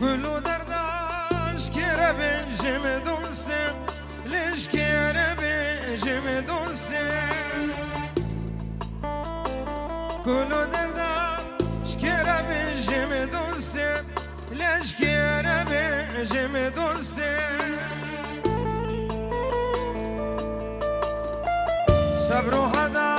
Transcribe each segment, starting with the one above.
كلو درداش كيرا بنجم دوستم ليش كيرا بنجم دوستم كلو درداش كيرا بنجم دوستم ليش كيرا بنجم دوستم صبرو هذا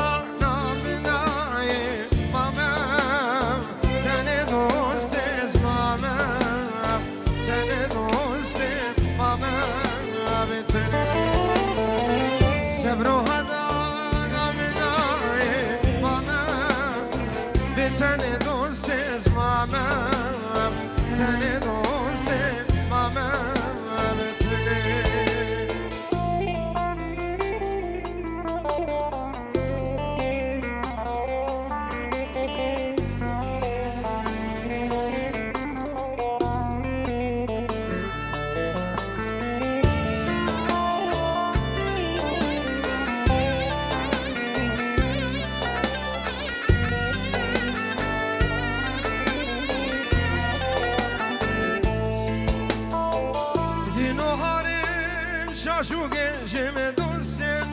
شاشو گنجم دوسته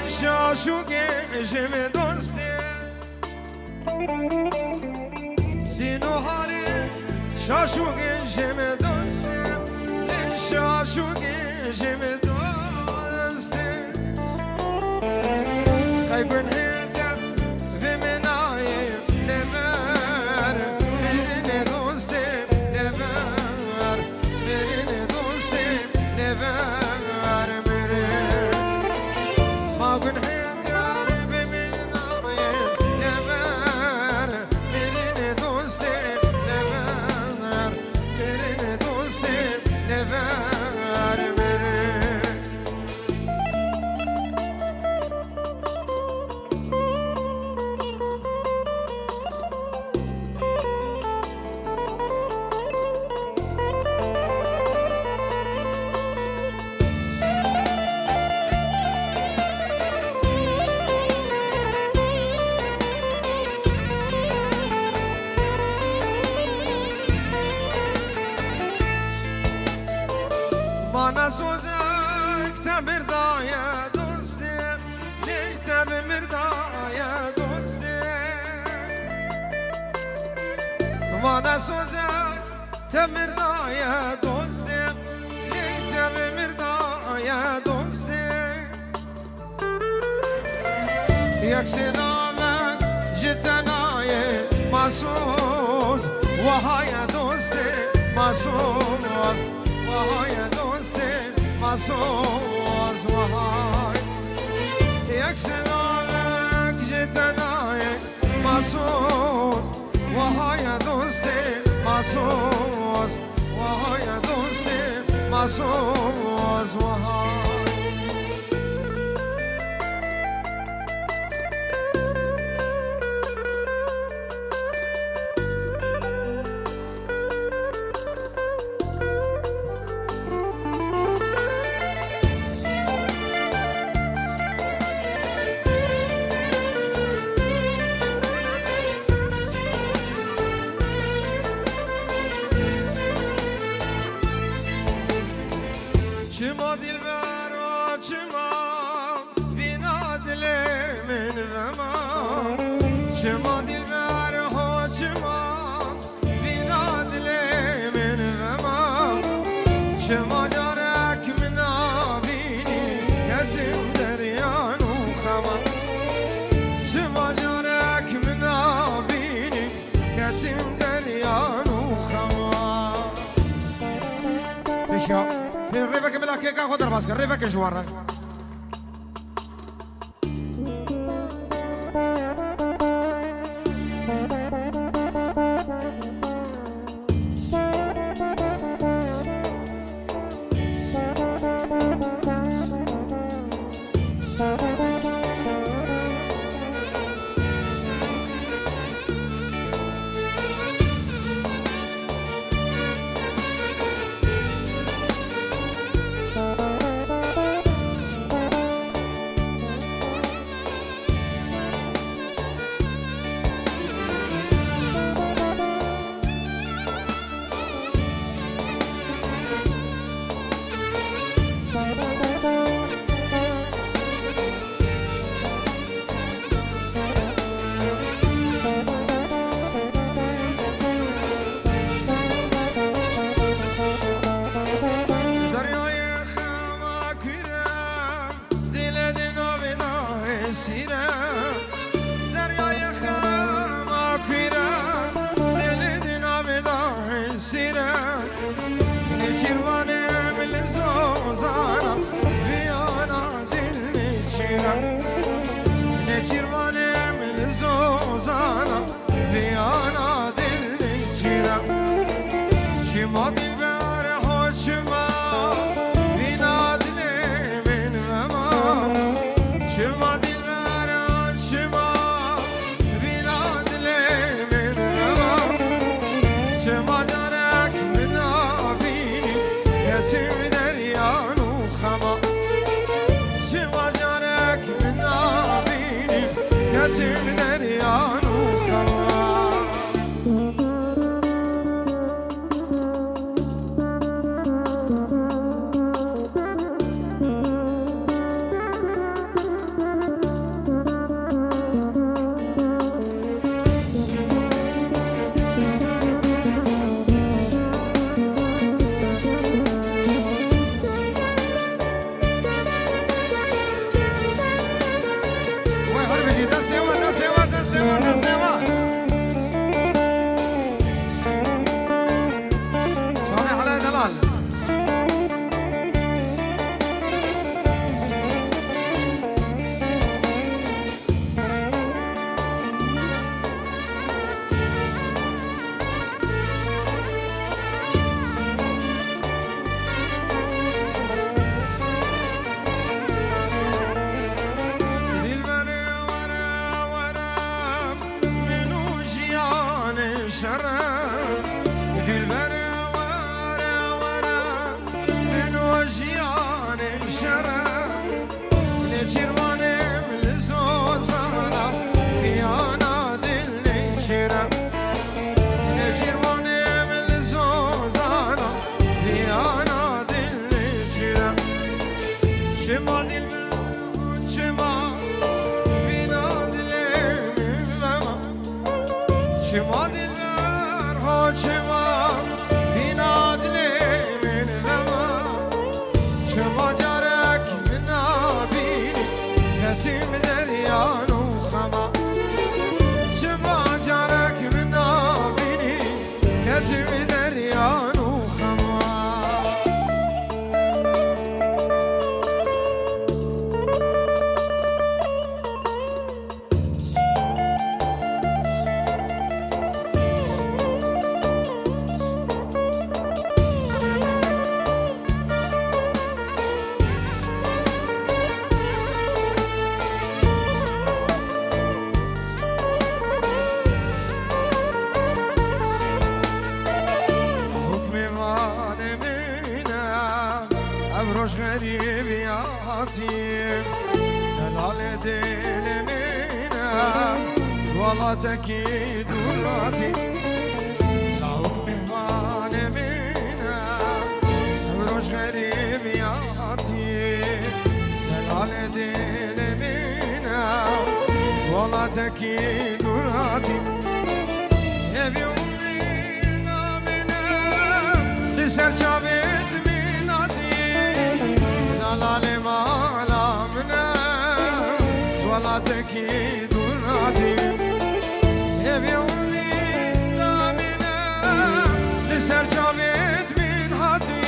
شاشو گنجم دوسته دینو هاری شاشو گنجم دوسته شاشو گنجم دوسته قیبن هیتم و منای لبر برین دوسته لبر برین دوسته لبر Bana sözek mirdaya dostum Leyte mirdaya dostum Bana sözek mirdaya dostum Leyte mirdaya dostum Yaksidame jitanaye masuz Vahaya dostum masuz Vahaya dostum masuz Vahaya Yaksidame jitanaye masuz Vahaya dostum masuz Vahaya dostum masuz Vahaya Çıma dilber o çıma Vina dilemin vema Çıma dilber o çıma Vina dilemin vema Çıma yarek min avini Yetim deryan ukhama Çıma yarek min avini Yetim deryan ukhama Beşa في الريبة که بلا که خود در باز کرده و کشواره تکی دوراتی لاوک مهمان منم روش غریبیاتی دلال دل منم جوالا تکی دوراتی evi umina منم دسر چابت مناتی دلال مالا منم جوالا تکی دوراتی سر جاوید من هاتی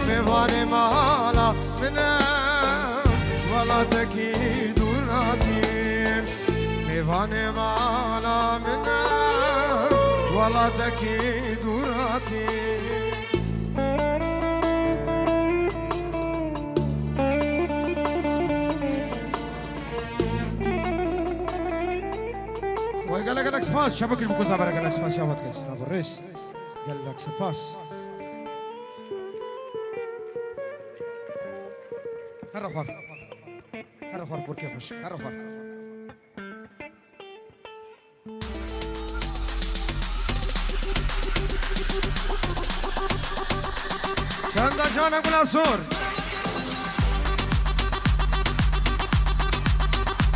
به وان منم جوالاتکی دوراتیم میوان مالا منم جوالاتکی دوراتیم وای قال لك سپاس شبکش بگو زبر قال لك سپاس یاد کس نبود رئیس قال لك سپاس هر خور پر کیفش هر خور چند جان گلاسور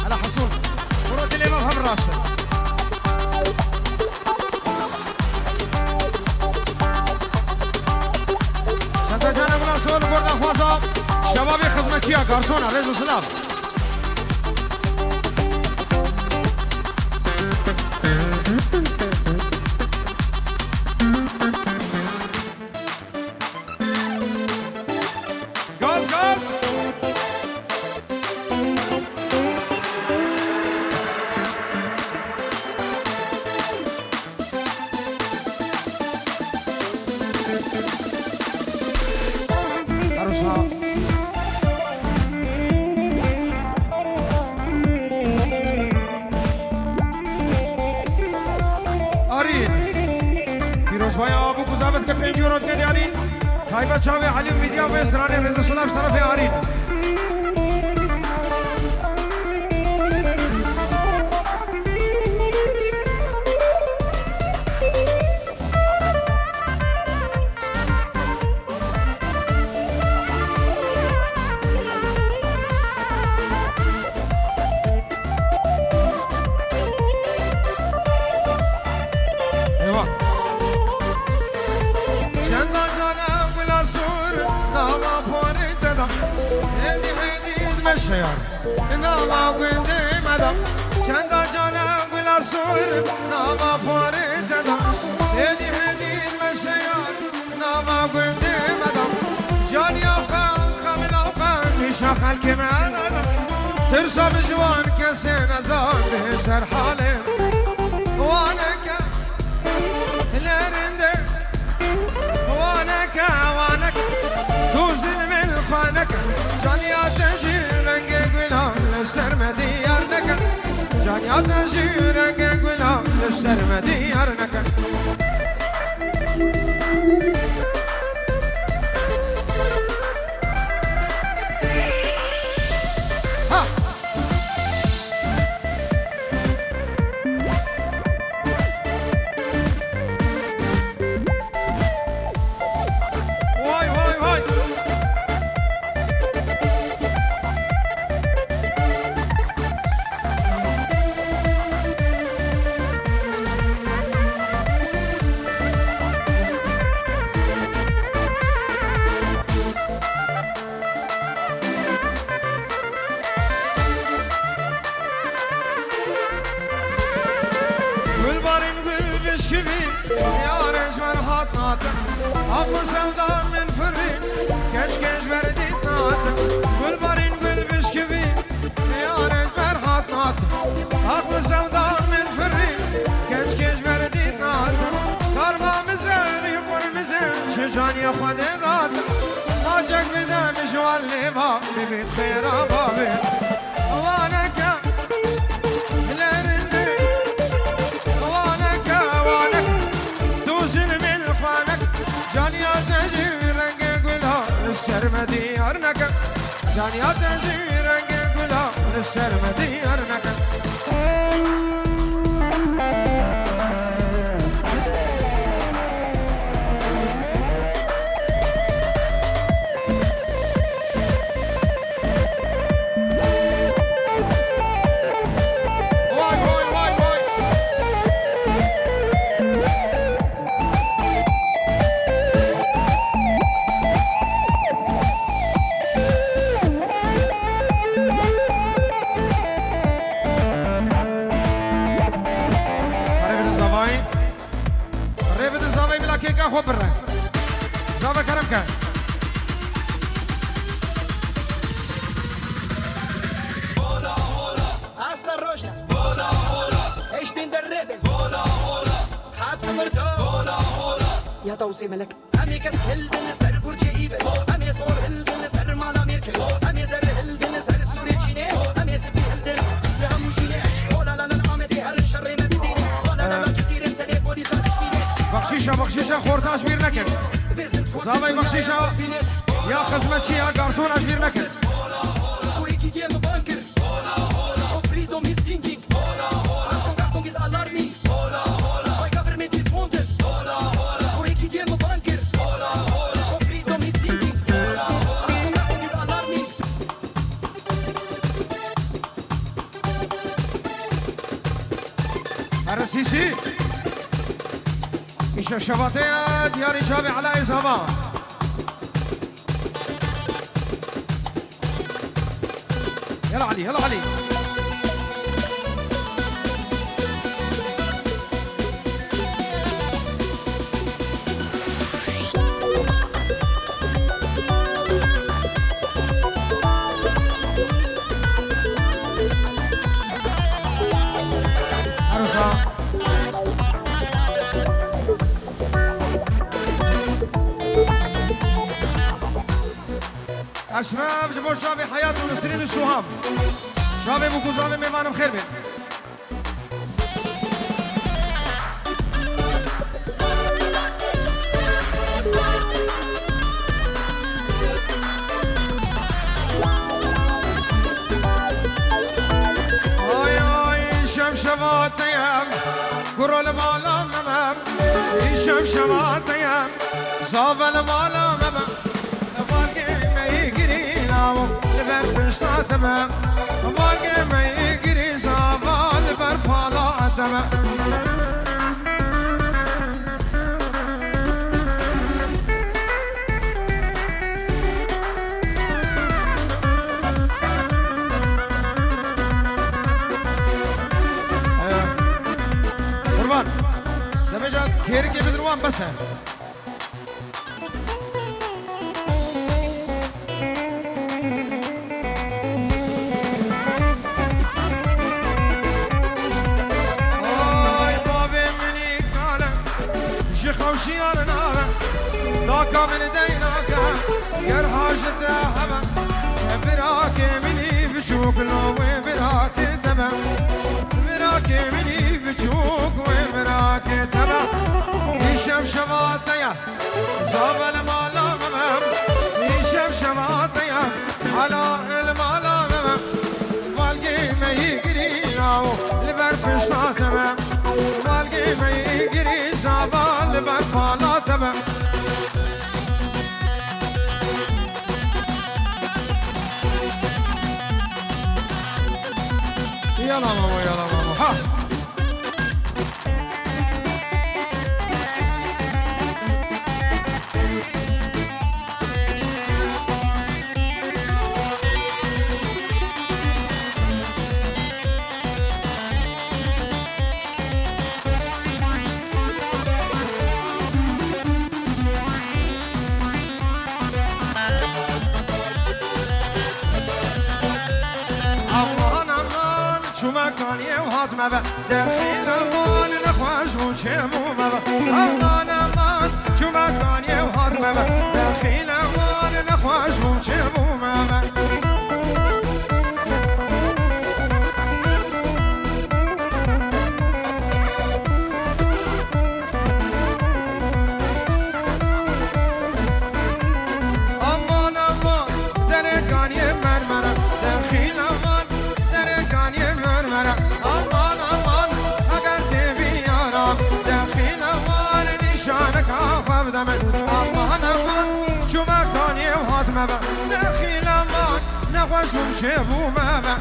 على حصول ورود اللي ما فهم راسه چند جان گلاسور برد خوازا شبابی خدمتی ها گارسون علیه السلام گاز عروسها پیروزبای آبو گذابت که 5 یورو دیگه دیارین تایبت شاوی حلیم میدیا و استرانه رضا سلامش طرف آرین شیار ناما گنده مدام چند جانم گلاسور ناما پاره تدام هدی مشیار ناما گنده مدام جانی آقام خامل آقام میشا خلک من آدم ترسا بجوان کسی نزار به سر حاله وانکا لرنده وانکا تو ظلم الخوانک جانی آتشی رنگ گلام لسر مدیار نکن جانی آتشی رنگ گلام لسر مدیار نکن Aklı sevdan min fırrin Genç verdit natım Gül barin gül bisküvi Yarenç berhat natım Aklı sevdan min fırrin Genç verdit natım Karmamıza yukarımıza Şu caniye khode datım Nacak bidemiş valli bab Bibit khira babi Vaneka Lerindi Vaneka Duzin min khvanek Caniyat eci rengi gülal sermedi yarnaka Caniyat eci rengi gülal sermedi yarnaka توصي ملك أمي كس هلدن سر برج إيبه أمي صور هلدن سر مالا ميركل أمي زر هلدن سر سوري تشيني أمي سبي هلدن لهموشيني ولا لا لا أمدي هر شر ما بديني ولا لا لا كثير سنة بوليس تشكيني بخشيشة خورتاش بير نكن زاوي بخشيشة يا خزمتشي يا قارصون أجبير نكن ويكي ديم بانكر فريدوم is singing Achtung is alarming My government is wanted ويكي ديم بانكر freedom is singing Achtung is alarming الرسيسي الشبشباتية دياري جابي على إزهبا يلا علي يلا علي عروسة أشراب جبور شابي حياة ونسرين الشهام شابي بوكوزامي ميمانم خير بين آي آي شمشمات أيام قرى المالا ممام شمشمات أيام صاب المالا ممام لبر تمام باقي ما يجري زمان لبر فالا تمام قربان ده بجد كيرك بدروان بس خوشيار نابا ذاك من ديناك يرهاجت هبا براك مني بشوك لو براك تبا براك مني بشوك وبراك تبا يشم شماتيا زابل مالا ممام يشم شماتيا على المالا ممام والقي ما يقري او لبرفشنا تمام والقي ما يقري زابل برفالا تمام يلا ماما يلا ماما ها مكان يوهات مبا دخيل امان نخواش وشمو مبا امان امان شو مكان يوهات مبا دخيل امان نخواش وشمو مبا امان امان درکان مرمرا دخیل امان درکان مرمرا امان امان اگر تبی یارا دخیل امان نشانک آفم دمن امان امان چو مکانی وحات مبا دخیل امان نخوش بمشبو مبا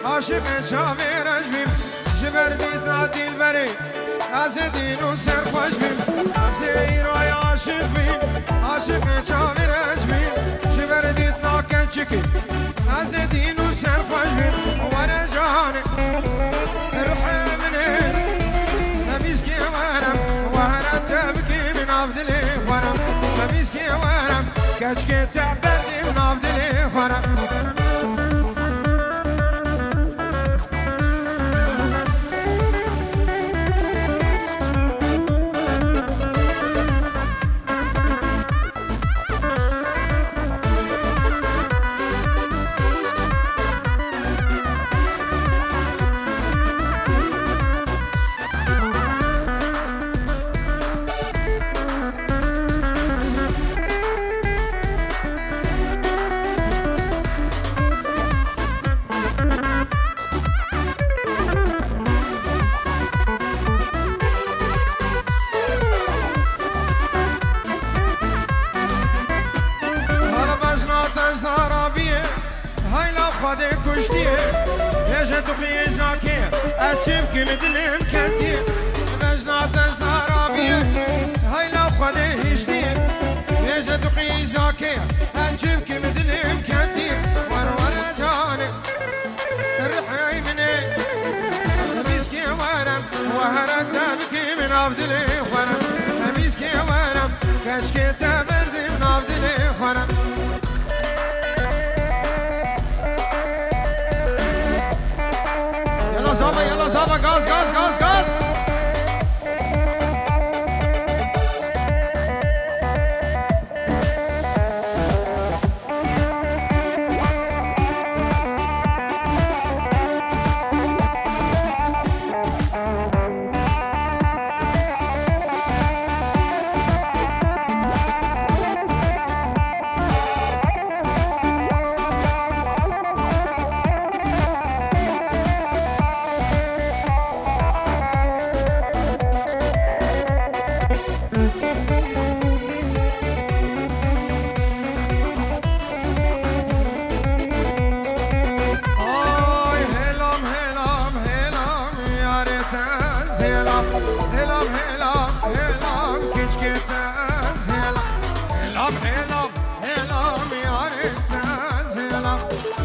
عاشق چاویر اجمیم جبر بیت نادیل بری از دین و سر خوش بیم از ایرای عاشق بیم عاشق چاویر اجمیم جبر دیت ناکن چکی از دین و سر خوش بیم ورا جانه روح منه نبیز کی ورم ورا تبکی من عبدلی تعبردي نافدلي خورا خودی کشتی یه تو خیزاکی اچیب که میدلیم کنتی بزناتش دارابیه هیلا خودی هشتی یه تو خیزاکی اچیب که میدلیم کنتی ور جانه الرحی منی همیزکی ورم وهرت بکی من افدلی خورم همیزکی ورم کشکی تبردی من افدلی خورم يلا صابة غاز غاز غاز غاز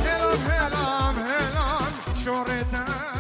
هلام هلام هلام شورتان